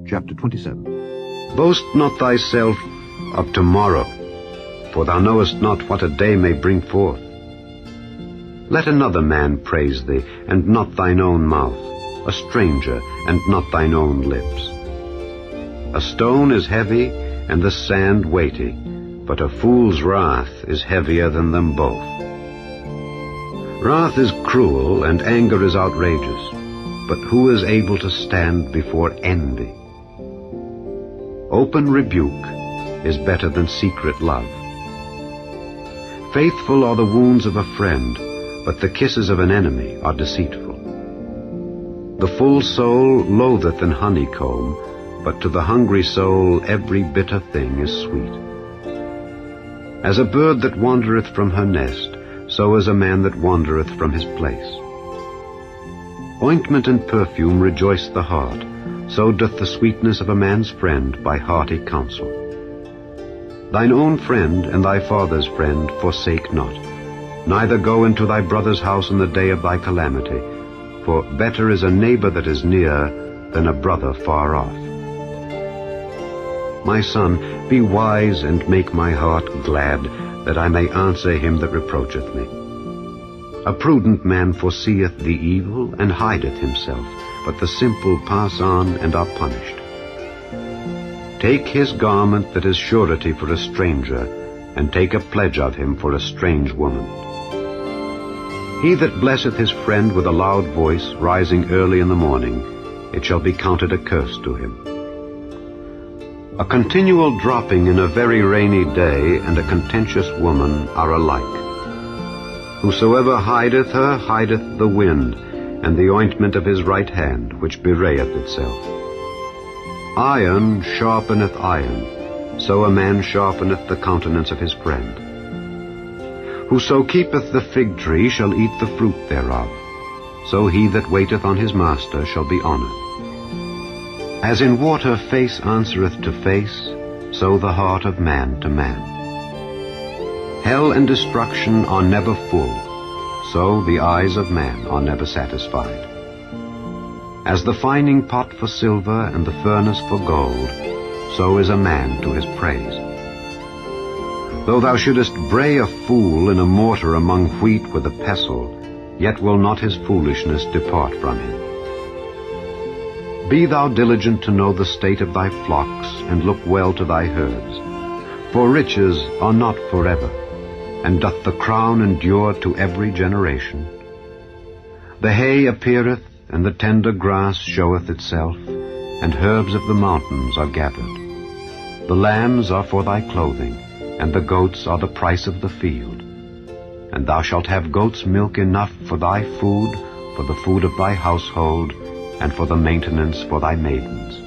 Chapter 27. Boast not thyself of tomorrow, for thou knowest not what a day may bring forth. Let another man praise thee, and not thine own mouth, a stranger, and not thine own lips. A stone is heavy, and the sand weighty, but a fool's wrath is heavier than them both. Wrath is cruel, and anger is outrageous, but who is able to stand before envy? Open rebuke is better than secret love. Faithful are the wounds of a friend, but the kisses of an enemy are deceitful. The full soul loatheth an honeycomb, but to the hungry soul every bitter thing is sweet. As a bird that wandereth from her nest, so is a man that wandereth from his place. Ointment and perfume rejoice the heart, so doth the sweetness of a man's friend by hearty counsel. Thine own friend and thy father's friend forsake not, neither go into thy brother's house in the day of thy calamity, for better is a neighbor that is near than a brother far off. My son, be wise and make my heart glad, that I may answer him that reproacheth me. A prudent man foreseeth the evil and hideth himself, but the simple pass on and are punished. Take his garment that is surety for a stranger, and take a pledge of him for a strange woman. He that blesseth his friend with a loud voice, rising early in the morning, it shall be counted a curse to him. A continual dropping in a very rainy day and a contentious woman are alike. Whosoever hideth her hideth the wind, and the ointment of his right hand, which bewrayeth itself. Iron sharpeneth iron, so a man sharpeneth the countenance of his friend. Whoso keepeth the fig tree shall eat the fruit thereof, so he that waiteth on his master shall be honored. As in water face answereth to face, so the heart of man to man. Hell and destruction are never full, so the eyes of man are never satisfied. As the fining pot for silver and the furnace for gold, so is a man to his praise. Though thou shouldest bray a fool in a mortar among wheat with a pestle, yet will not his foolishness depart from him. Be thou diligent to know the state of thy flocks, and look well to thy herds. For riches are not forever, and doth the crown endure to every generation? The hay appeareth, and the tender grass showeth itself, and herbs of the mountains are gathered. The lambs are for thy clothing, and the goats are the price of the field. And thou shalt have goats' milk enough for thy food, for the food of thy household, and for the maintenance for thy maidens.